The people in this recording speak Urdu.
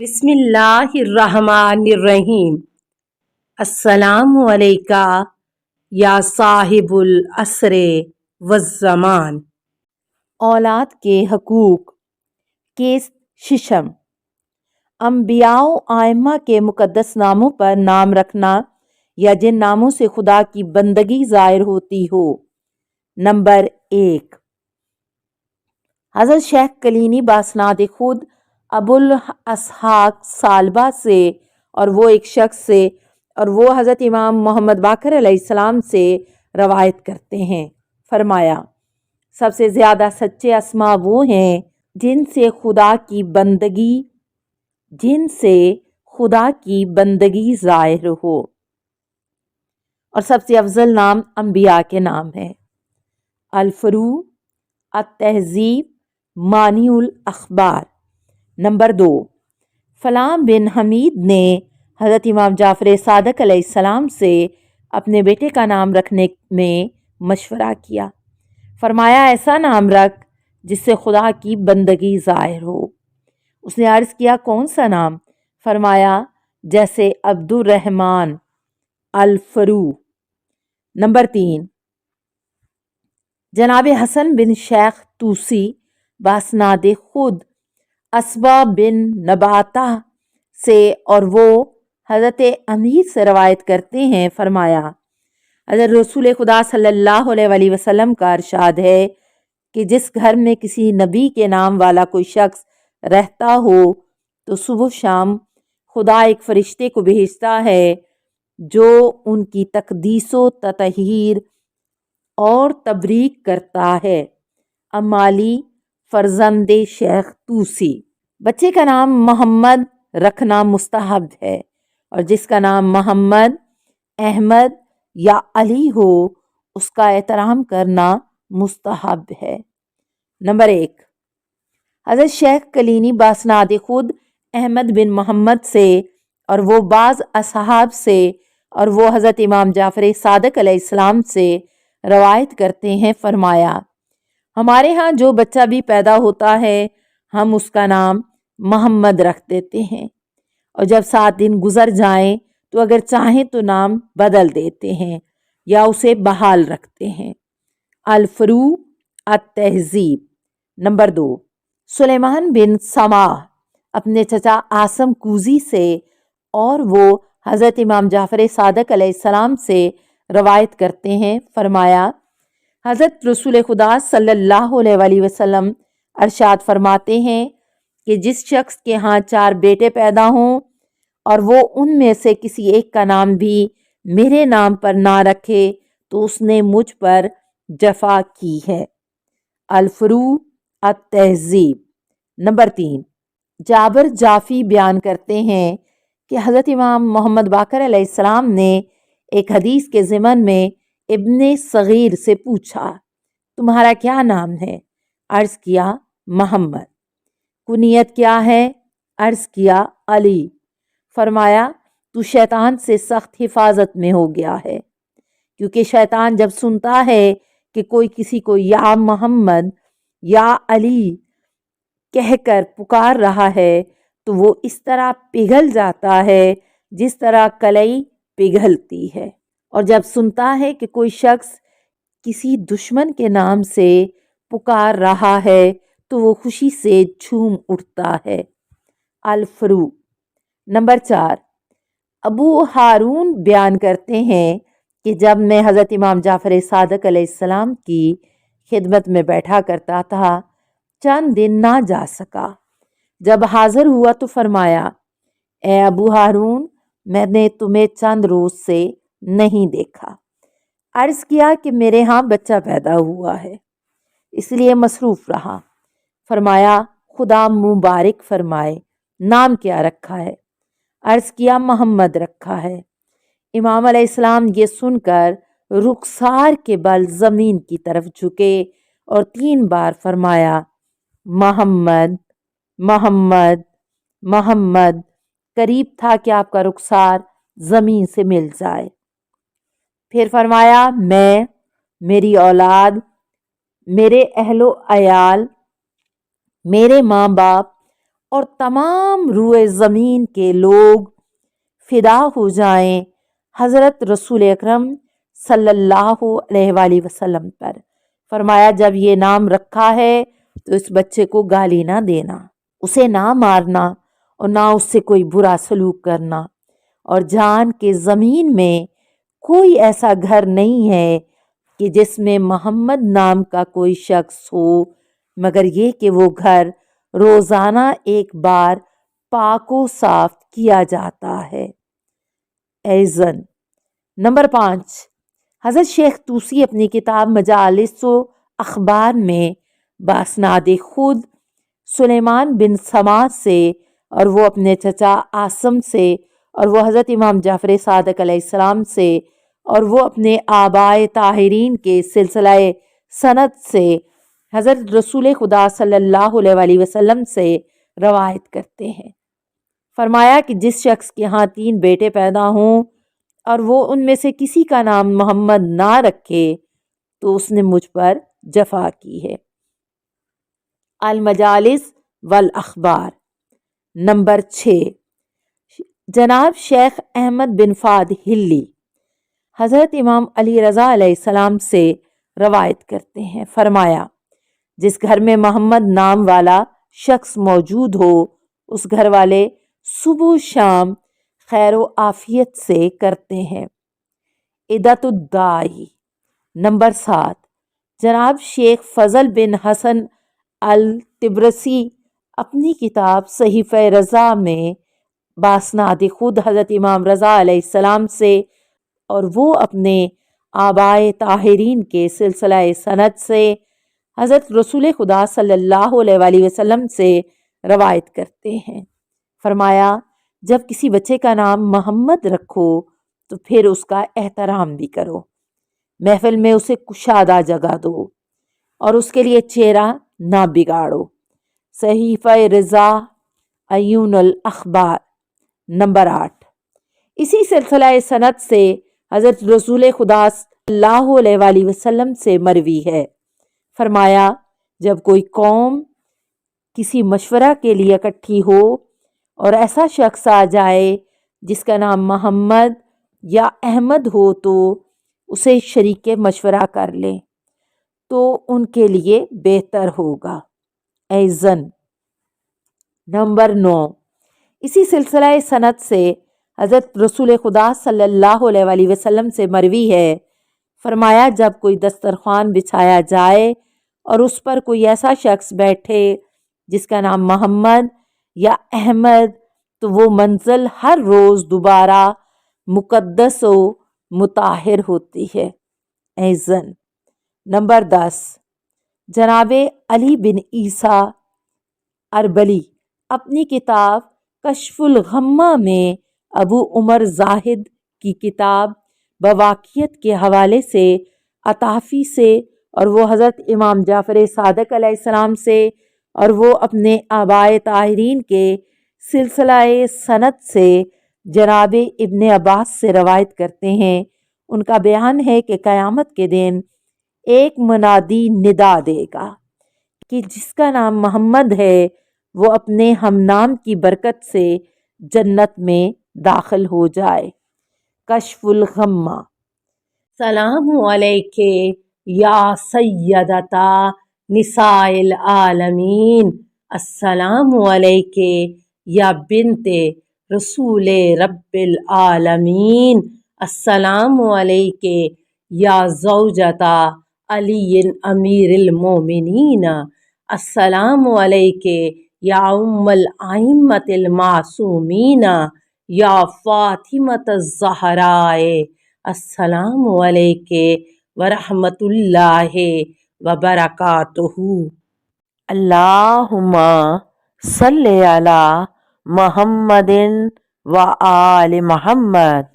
بسم اللہ الرحمن الرحیم۔ السلام علیکہ یا صاحب العصر والزمان۔ اولاد کے حقوق کے ششم، انبیاء و ائمہ کے مقدس ناموں پر نام رکھنا یا جن ناموں سے خدا کی بندگی ظاہر ہوتی ہو۔ نمبر 1، حضرت شیخ کلینی باسناد خود ابو الاسحاق ثعلبہ سے اور وہ ایک شخص سے اور وہ حضرت امام محمد باقر علیہ السلام سے روایت کرتے ہیں، فرمایا سب سے زیادہ سچے اسماء وہ ہیں جن سے خدا کی بندگی ظاہر ہو، اور سب سے افضل نام انبیاء کے نام ہیں۔ الفروع، التہذیب، مانی الاخبار۔ نمبر 2، فلاں بن حمید نے حضرت امام جعفر صادق علیہ السلام سے اپنے بیٹے کا نام رکھنے میں مشورہ کیا، فرمایا ایسا نام رکھ جس سے خدا کی بندگی ظاہر ہو۔ اس نے عرض کیا کون سا نام؟ فرمایا جیسے عبد الرحمن۔ الفروع۔ نمبر 3، جناب حسن بن شیخ توسی باسناد خود اسبا بن نباتہ سے اور وہ حضرت امیر سے روایت کرتے ہیں، فرمایا حضرت رسول خدا صلی اللہ علیہ وآلہ وسلم کا ارشاد ہے کہ جس گھر میں کسی نبی کے نام والا کوئی شخص رہتا ہو تو صبح و شام خدا ایک فرشتے کو بھیجتا ہے جو ان کی تقدیس و تطہیر اور تبریک کرتا ہے۔ امالی فرزند شیخ توسی۔ بچے کا نام محمد رکھنا مستحب ہے، اور جس کا نام محمد، احمد یا علی ہو اس کا احترام کرنا مستحب ہے۔ نمبر 1، حضرت شیخ کلینی باسناد خود احمد بن محمد سے اور وہ بعض اصحاب سے اور وہ حضرت امام جعفر صادق علیہ السلام سے روایت کرتے ہیں، فرمایا ہمارے ہاں جو بچہ بھی پیدا ہوتا ہے ہم اس کا نام محمد رکھ دیتے ہیں، اور جب 7 دن گزر جائیں تو اگر چاہیں تو نام بدل دیتے ہیں یا اسے بحال رکھتے ہیں۔ الفروع، التہذیب۔ نمبر 2، سلیمان بن سماح اپنے چچا عاصم کوزی سے اور وہ حضرت امام جعفر صادق علیہ السلام سے روایت کرتے ہیں، فرمایا حضرت رسول خدا صلی اللہ علیہ وآلہ وسلم ارشاد فرماتے ہیں کہ جس شخص کے ہاں 4 بیٹے پیدا ہوں اور وہ ان میں سے کسی ایک کا نام بھی میرے نام پر نہ رکھے تو اس نے مجھ پر جفا کی ہے۔ الفروع، التہذیب۔ نمبر 3، جابر جعفی بیان کرتے ہیں کہ حضرت امام محمد باقر علیہ السلام نے ایک حدیث کے ضمن میں ابن صغیر سے پوچھا تمہارا کیا نام ہے؟ عرض کیا محمد۔ کنیت کیا ہے؟ عرض کیا علی۔ فرمایا تو شیطان سے سخت حفاظت میں ہو گیا ہے، کیونکہ شیطان جب سنتا ہے کہ کوئی کسی کو یا محمد یا علی کہہ کر پکار رہا ہے تو وہ اس طرح پگھل جاتا ہے جس طرح کلئی پگھلتی ہے، اور جب سنتا ہے کہ کوئی شخص کسی دشمن کے نام سے پکار رہا ہے تو وہ خوشی سے جھوم اٹھتا ہے۔ الفروع۔ نمبر 4، ابو ہارون بیان کرتے ہیں کہ جب میں حضرت امام جعفر صادق علیہ السلام کی خدمت میں بیٹھا کرتا تھا چند دن نہ جا سکا، جب حاضر ہوا تو فرمایا اے ابو ہارون میں نے تمہیں چند روز سے نہیں دیکھا۔ عرض کیا کہ میرے ہاں بچہ پیدا ہوا ہے اس لیے مصروف رہا۔ فرمایا خدا مبارک فرمائے، نام کیا رکھا ہے؟ عرض کیا محمد رکھا ہے۔ امام علیہ السلام یہ سن کر رخسار کے بل زمین کی طرف جھکے اور 3 بار فرمایا محمد محمد محمد، قریب تھا کہ آپ کا رخسار زمین سے مل جائے۔ پھر فرمایا میں، میری اولاد، میرے اہل و عیال، میرے ماں باپ اور تمام روئے زمین کے لوگ فدا ہو جائیں حضرت رسول اکرم صلی اللہ علیہ وآلہ وسلم پر۔ فرمایا جب یہ نام رکھا ہے تو اس بچے کو گالی نہ دینا، اسے نہ مارنا اور نہ اس سے کوئی برا سلوک کرنا، اور جان کے زمین میں کوئی ایسا گھر نہیں ہے کہ جس میں محمد نام کا کوئی شخص ہو مگر یہ کہ وہ گھر روزانہ ایک بار پاک و صاف کیا جاتا ہے۔ ایزن نمبر 5، حضرت شیخ طوسی اپنی کتاب مجالس و اخبار میں باسناد خود سلیمان بن سماع سے اور وہ اپنے چچا عاصم سے اور وہ حضرت امام جعفر صادق علیہ السلام سے اور وہ اپنے آبائے طاہرین کے سلسلہ سند سے حضرت رسول خدا صلی اللہ علیہ وآلہ وسلم سے روایت کرتے ہیں۔ فرمایا کہ جس شخص کے ہاں 3 بیٹے پیدا ہوں اور وہ ان میں سے کسی کا نام محمد نہ رکھے تو اس نے مجھ پر جفا کی ہے۔ المجالس والاخبار نمبر 6، جناب شیخ احمد بن فہد ہلی حضرت امام علی رضا علیہ السلام سے روایت کرتے ہیں۔ فرمایا جس گھر میں محمد نام والا شخص موجود ہو اس گھر والے صبح و شام خیر و عافیت سے کرتے ہیں۔ عدت الدائی نمبر 7، جناب شیخ فضل بن حسن الطبرسی اپنی کتاب صحیفہ رضا میں باسناد خود حضرت امام رضا علیہ السلام سے اور وہ اپنے آبائے طاہرین کے سلسلہ سند سے حضرت رسول خدا صلی اللہ علیہ وآلہ وسلم سے روایت کرتے ہیں۔ فرمایا جب کسی بچے کا نام محمد رکھو تو پھر اس کا احترام بھی کرو، محفل میں اسے کشادہ جگہ دو اور اس کے لیے چہرہ نہ بگاڑو۔ صحیفہ رضا عیون الاخبار نمبر 8، اسی سلسلہ سند سے حضرت رسول خدا صلی اللہ علیہ وآلہ وسلم سے مروی ہے۔ فرمایا جب کوئی قوم کسی مشورہ کے لیے اکٹھی ہو اور ایسا شخص آ جائے جس کا نام محمد یا احمد ہو تو اسے شریک مشورہ کر لیں تو ان کے لیے بہتر ہوگا۔ ایزن نمبر 9، اسی سلسلہ سند سے حضرت رسول خدا صلی اللہ علیہ وآلہ وسلم سے مروی ہے۔ فرمایا جب کوئی دسترخوان بچھایا جائے اور اس پر کوئی ایسا شخص بیٹھے جس کا نام محمد یا احمد تو وہ منزل ہر روز دوبارہ مقدس و مطہر ہوتی ہے۔ ایزن نمبر 10، جناب علی بن عیسیٰ اربلی اپنی کتاب کشف الغمہ میں ابو عمر زاہد کی کتاب بواقیت کے حوالے سے عطافی سے اور وہ حضرت امام جعفر صادق علیہ السلام سے اور وہ اپنے آبائے طاہرین کے سلسلہ سند سے جناب ابن عباس سے روایت کرتے ہیں۔ ان کا بیان ہے کہ قیامت کے دن ایک منادی ندا دے گا کہ جس کا نام محمد ہے وہ اپنے ہم نام کی برکت سے جنت میں داخل ہو جائے۔ کشف الغمہ سلام علیک یا سیدتا نساء العالمین، السلام علیک یا بنت رسول رب العالمین، السلام علیک یا زوجتا علی امیر المومنین، السلام علیک یا ام الائمۃ المعصومین یا فاطمۃ الزہراء، السلام علیک ورحمۃ اللہ وبرکاتہ۔ اللہم صلی علی محمد و آل محمد۔